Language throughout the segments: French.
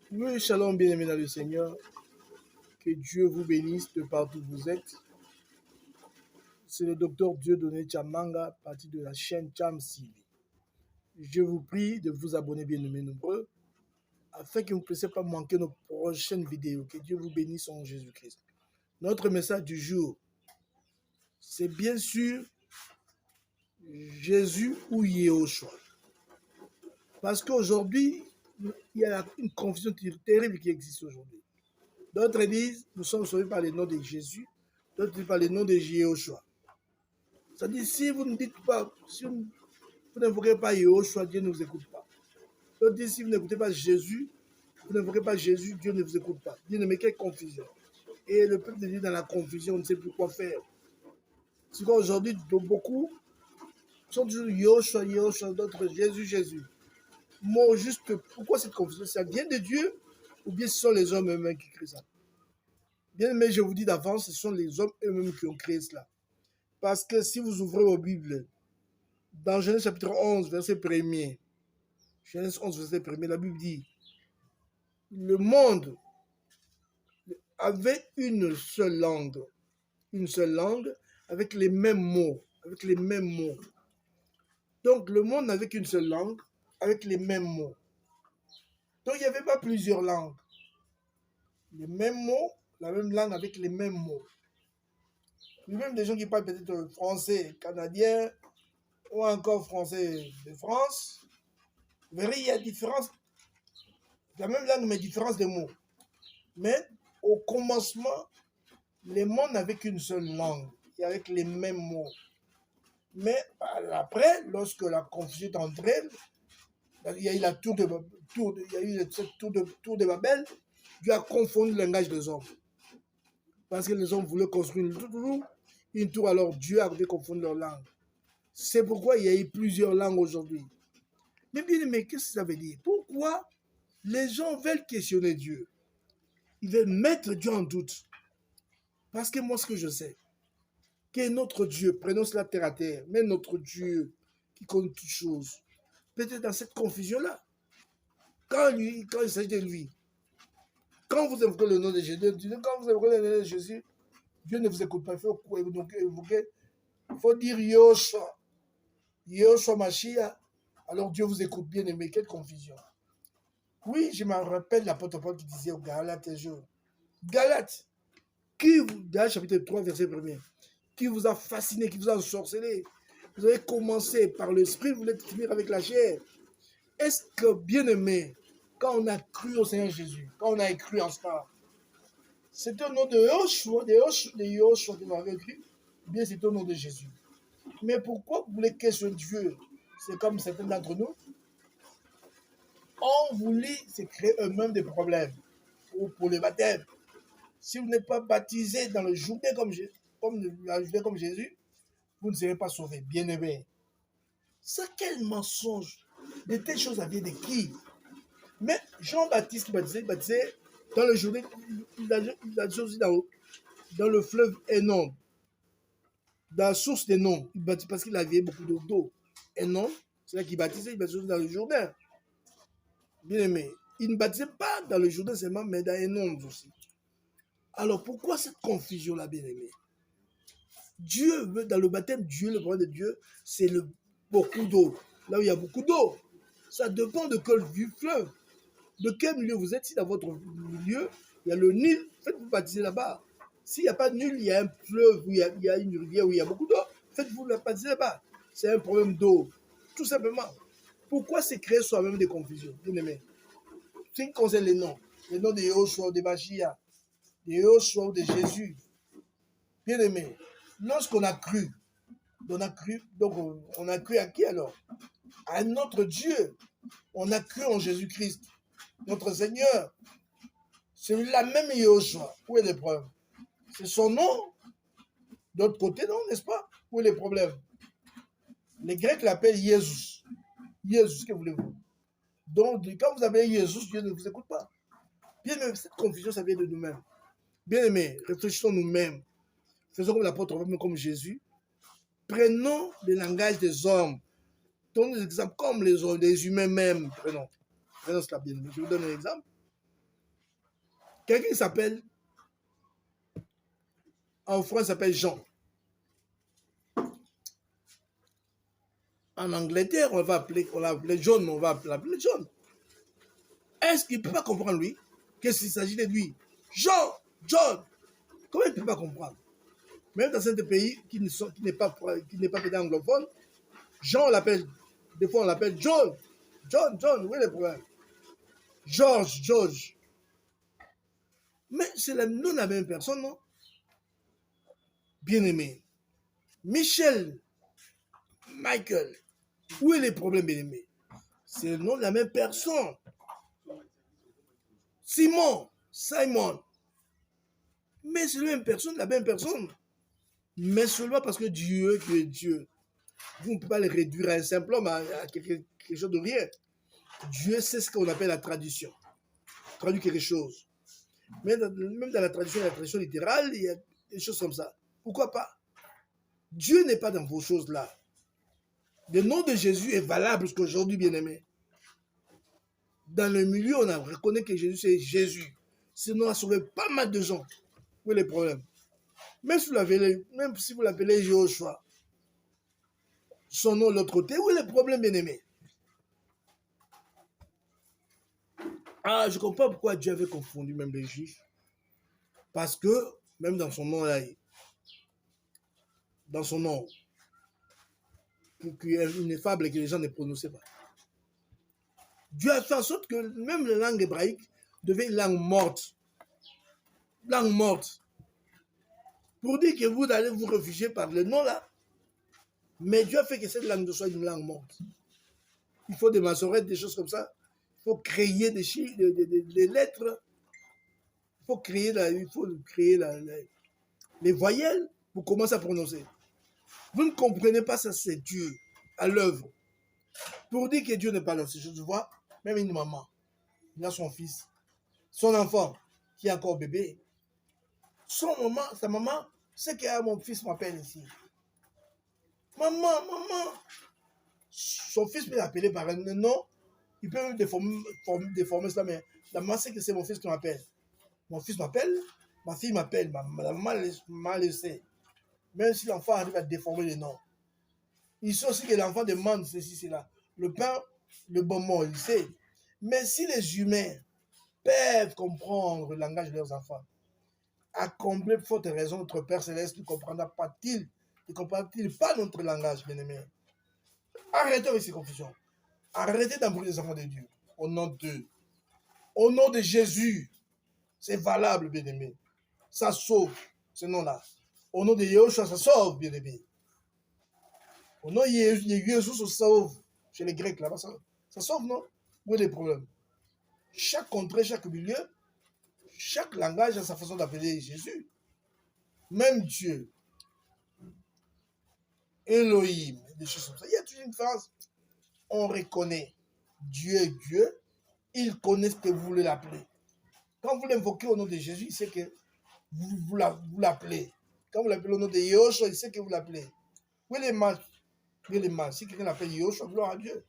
Oui, shalom, bien-aimés dans le Seigneur. Que Dieu vous bénisse de partout où vous êtes. C'est le docteur Dieudonné Chamanga, parti de la chaîne Cham TV. Je vous prie de vous abonner, bien-aimés nombreux, afin que vous ne puissiez pas manquer nos prochaines vidéos. Que Dieu vous bénisse en Jésus-Christ. Notre message du jour, c'est bien sûr Jésus ou Yehoshua. Parce qu'aujourd'hui, il y a une confusion terrible qui existe aujourd'hui. D'autres disent, nous sommes sauvés par le nom de Jésus, d'autres disent par le nom de Yehoshua. C'est-à-dire, si vous ne dites pas, si vous n'invoquez pas Yehoshua, Dieu ne vous écoute pas. D'autres disent, si vous n'écoutez pas Jésus, vous n'invoquez pas Jésus, Dieu ne vous écoute pas. Dieu ne met quelle confusion. Et le peuple de Dieu dans la confusion, on ne sait plus quoi faire. C'est qu'aujourd'hui, beaucoup sont toujours Yehoshua, Yehoshua, d'autres Jésus, Jésus. Moi, juste, pourquoi cette confusion? Ça vient de Dieu ou bien ce sont les hommes eux-mêmes qui créent ça? Bien, mais je vous dis d'avance, ce sont les hommes eux-mêmes qui ont créé cela. Parce que si vous ouvrez vos Bibles, dans Genèse chapitre 11, verset 1er, Genèse 11, verset 1er, la Bible dit, le monde avait une seule langue avec les mêmes mots, Donc le monde n'avait qu'une seule langue avec les mêmes mots. Donc il n'y avait pas plusieurs langues. Les mêmes mots, la même langue avec les mêmes mots. Même des gens qui parlent peut-être français canadien ou encore français de France, vous verrez, il y a différence, la même langue mais différence de mots. Mais au commencement, les mots n'avaient qu'une seule langue et avec les mêmes mots. Mais après, lorsque la confusion est entrée, il y a eu la tour de Babel, Dieu a confondu le langage des hommes. Parce que les hommes voulaient construire une tour, alors Dieu a confondu leur langue. C'est pourquoi il y a eu plusieurs langues aujourd'hui. Mais bien aimé, qu'est-ce que ça veut dire? Pourquoi les gens veulent questionner Dieu? Ils veulent mettre Dieu en doute. Parce que moi, ce que je sais, que notre Dieu, prenons cela terre à terre, mais notre Dieu qui connaît toutes choses, peut-être dans cette confusion-là, quand il s'agit de lui, quand vous invoquez le nom de Jésus, quand vous invoquez le nom de Jésus, Dieu ne vous écoute pas. Il faut donc évoquer, il faut dire Yoshua, Yoshua Mashiach, alors Dieu vous écoute bien aimé. Quelle confusion. Oui, je me rappelle l'apôtre Paul qui disait aux Galates un jour, Galates, Galates chapitre 3, verset 1er, qui vous a fasciné, qui vous a ensorcelé. Vous avez commencé par l'esprit, vous voulez finir avec la chair. Est-ce que, bien aimé, quand on a cru au Seigneur Jésus, quand on a cru en cela, c'est au nom de Yoshua, que vous avez écrit, bien c'est au nom de Jésus. Mais pourquoi vous voulez questionner Dieu? C'est comme certains d'entre nous, on voulait se créer eux-mêmes des problèmes pour le baptême. Si vous n'êtes pas baptisé dans le Jourdain comme Jésus, vous ne serez pas sauvé, bien aimé. C'est quel mensonge? De telles choses, ça vient de qui? Mais Jean-Baptiste qui baptisait dans le Jourdain, il a aussi dans le fleuve Hénon, dans la source des noms. Il baptisait parce qu'il avait beaucoup d'eau. Hénon, c'est là qu'il baptisait, il baptisait dans le Jourdain. Bien aimé, il ne baptisait pas dans le Jourdain seulement, mais dans Hénon aussi. Alors pourquoi cette confusion-là, bien aimé? Dieu veut, dans le baptême, Dieu, le problème de Dieu, c'est beaucoup d'eau. Là où il y a beaucoup d'eau, ça dépend de quel fleuve, de quel milieu vous êtes. Si dans votre milieu, il y a le Nil, faites-vous baptiser là-bas. S'il n'y a pas de Nil, il y a un fleuve, où il y a une rivière où il y a beaucoup d'eau, faites-vous baptiser là-bas. C'est un problème d'eau, tout simplement. Pourquoi c'est créer soi-même des confusions, bien aimé? Ce qui concerne les noms de Yehoshua, de Mashiach, de Yehoshua ou de Jésus, bien aimé, lorsqu'on a cru, donc on a cru à qui alors? À notre Dieu. On a cru en Jésus-Christ, notre Seigneur. C'est la même Yehoshua. Où est les preuves? C'est son nom. D'autre côté, non, n'est-ce pas? Où est les problèmes? Les Grecs l'appellent Jésus. Jésus, que voulez-vous? Donc, quand vous appelez Jésus, Dieu ne vous écoute pas. Bien aimé, cette confusion, ça vient de nous-mêmes. Bien aimé, réfléchissons nous-mêmes. Faisons comme l'apôtre, comme Jésus. Prenons le langage des hommes. Donnons des exemples comme les humains même. Prenons cela bien. Je vous donne un exemple. Quelqu'un qui s'appelle, en France, s'appelle Jean. En Angleterre, on va l'appeler John, on va l'appeler John. Est-ce qu'il ne peut pas comprendre, lui, qu'est-ce qu'il s'agit de lui? Jean, John. Comment il ne peut pas comprendre? Même dans certains pays qui n'est pas peut-être anglophone, Jean, on l'appelle, des fois on l'appelle John. John, où est le problème? George. Mais c'est nous la même personne, non? Bien-aimé. Michel, Michael, où est le problème, bien-aimé? C'est le nom de la même personne. Simon. Mais c'est la même personne. Mais seulement parce que Dieu, qui est Dieu, vous ne pouvez pas le réduire à un simple homme, à quelque chose de rien. Dieu sait ce qu'on appelle la tradition. Traduit quelque chose. Même dans la tradition littérale, il y a des choses comme ça. Pourquoi pas? Dieu n'est pas dans vos choses-là. Le nom de Jésus est valable jusqu'à aujourd'hui, bien-aimé. Dans le milieu, on a reconnu que Jésus, c'est Jésus. Sinon, on a sauvé pas mal de gens. Où est le problème? Même si vous l'appelez Joshua, son nom de l'autre côté, où est le problème, bien-aimé? Ah, je comprends pourquoi Dieu avait confondu même les Juifs. Parce que, même dans son nom, là, dans son nom, pour qu'il y ait une fable que les gens ne prononçaient pas. Dieu a fait en sorte que même la langue hébraïque devient une langue morte. Langue morte. Pour dire que vous allez vous réfugier par le nom là. Mais Dieu a fait que cette langue soit une langue morte. Il faut des massorettes, des choses comme ça. Il faut créer des chiffres, des lettres. Il faut créer les voyelles pour commencer à prononcer. Vous ne comprenez pas ça, c'est Dieu à l'œuvre. Pour dire que Dieu n'est pas là, c'est je vois, même une maman, il a son fils, son enfant qui est encore bébé. Sa maman, c'est que mon fils m'appelle ici. Maman. Son fils peut l'appeler par un nom. Il peut même déformer cela, mais la maman sait que c'est mon fils qui m'appelle. Mon fils m'appelle, ma fille m'appelle, la maman le sait. Même si l'enfant arrive à déformer le nom. Il sait aussi que l'enfant demande ceci, cela. Le pain, le bon mot, il sait. Mais si les humains peuvent comprendre le langage de leurs enfants, à combler faute raison, notre Père Céleste ne comprendra pas-il pas notre langage, bien-aimé? Arrêtez avec ces confusions. Arrêtez d'embrouiller les enfants de Dieu. Au nom de Jésus, c'est valable, bien-aimé. Ça sauve, ce nom-là. Au nom de Yahushua, ça sauve, bien-aimé. Au nom de Jésus, ça sauve. Chez les Grecs, là-bas, ça sauve, non? Où est le problème? Chaque contrée, chaque milieu, chaque langage a sa façon d'appeler Jésus. Même Dieu. Elohim, des choses comme ça. Il y a toujours une phrase. On reconnaît Dieu est Dieu. Il connaît ce que vous voulez l'appeler. Quand vous l'invoquez au nom de Jésus, il sait que vous l'appelez. Quand vous l'appelez au nom de Yahushua, il sait que vous l'appelez. Où est les mal? Si quelqu'un l'appelle Yahushua, gloire à Dieu.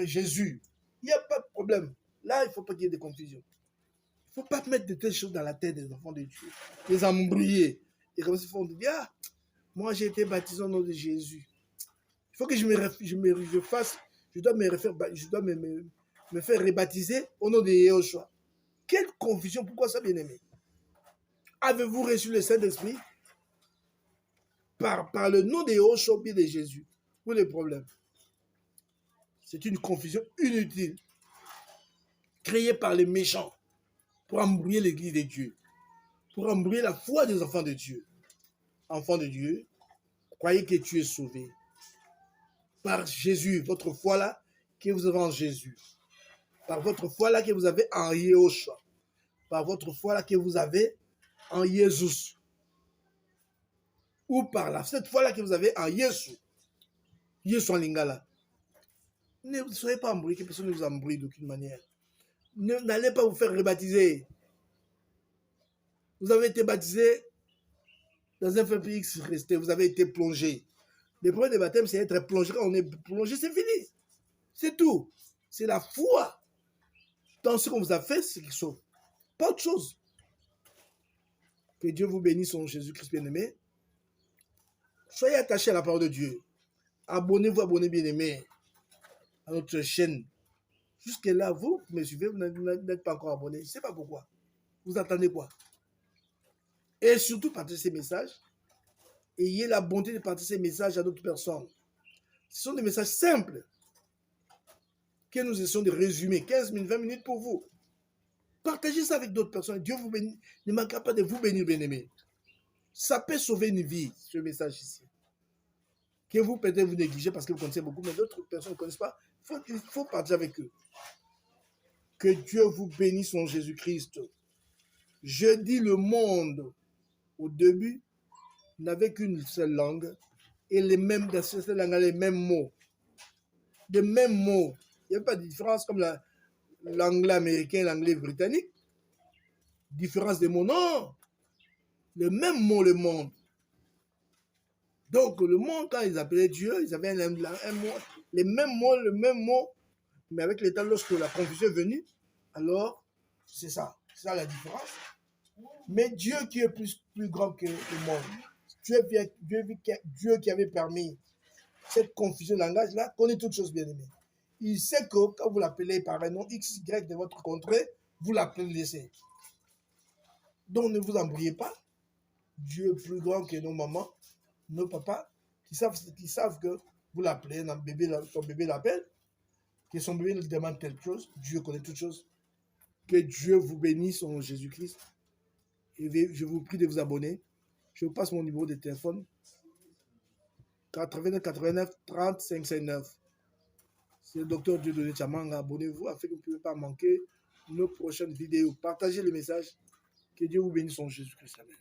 Jésus. Il n'y a pas de problème. Là, il ne faut pas qu'il y ait de confusion. Il ne faut pas mettre de telles choses dans la tête des enfants de Dieu. Les embrouiller. Et comme ça, ils font dire, ah, moi j'ai été baptisé au nom de Jésus. Il faut que je dois me faire rebaptiser au nom de Yahushua. Quelle confusion, pourquoi ça, bien-aimé? Avez-vous reçu le Saint-Esprit par le nom de Yahushua ou bien de Jésus? Où est le problème? C'est une confusion inutile, créée par les méchants, pour embrouiller l'église de Dieu, pour embrouiller la foi des enfants de Dieu. Enfants de Dieu, croyez que tu es sauvé. Par Jésus, votre foi là, que vous avez en Jésus. Par votre foi là que vous avez en Yahushua. Par votre foi là que vous avez en Jésus. Ou par cette foi là que vous avez en Jésus. Jésus en lingala. Ne soyez pas embrouillés, que personne ne vous embrouille d'aucune manière. N'allez pas vous faire rebaptiser. Vous avez été baptisé dans un feu X resté, vous avez été plongé. Le problème des baptêmes, c'est être plongé. Quand on est plongé, c'est fini. C'est tout. C'est la foi dans ce qu'on vous a fait, c'est qui sauve. Pas autre chose. Que Dieu vous bénisse en Jésus-Christ bien-aimé. Soyez attachés à la parole de Dieu. Abonnez-vous, abonnez bien-aimé à notre chaîne. Jusque-là, vous me suivez, vous n'êtes pas encore abonné. Je ne sais pas pourquoi. Vous attendez quoi? Et surtout, partagez ces messages. Ayez la bonté de partager ces messages à d'autres personnes. Ce sont des messages simples que nous essayons de résumer. 15 minutes, 20 minutes pour vous. Partagez ça avec d'autres personnes. Dieu vous bénit. Ne manquera pas de vous bénir, bien-aimés. Ça peut sauver une vie, ce message ici. Que vous peut-être vous négligez parce que vous connaissez beaucoup, mais d'autres personnes ne connaissent pas. Il faut partager avec eux. Que Dieu vous bénisse en Jésus-Christ. Je dis le monde, au début, n'avait qu'une seule langue et dans cette langue, les mêmes mots. Les mêmes mots. Il n'y a pas de différence comme l'anglais américain et l'anglais britannique. Différence des mots, non. Le même mot, le monde. Donc, le monde, quand ils appelaient Dieu, ils avaient un mot, les mêmes mots, le même mot. Mais avec l'état, lorsque la confusion est venue, alors, c'est ça la différence. Mais Dieu qui est plus grand que le monde, Dieu qui avait permis cette confusion de langage-là, connaît toutes choses bien aimées. Il sait que quand vous l'appelez par un nom X, Y de votre contrée, vous l'appelez laissé. Donc ne vous embrouillez pas. Dieu est plus grand que nos mamans, nos papas, qui savent que vous l'appelez, ton bébé l'appelle, que son bébé nous demande quelque chose. Dieu connaît toutes choses. Que Dieu vous bénisse en Jésus-Christ. Et je vous prie de vous abonner. Je vous passe mon numéro de téléphone. 89 89 30 559. C'est le docteur Dieudonné Tchamanga. Abonnez-vous afin que vous ne puissiez pas manquer nos prochaines vidéos. Partagez le message. Que Dieu vous bénisse en Jésus-Christ. Amen.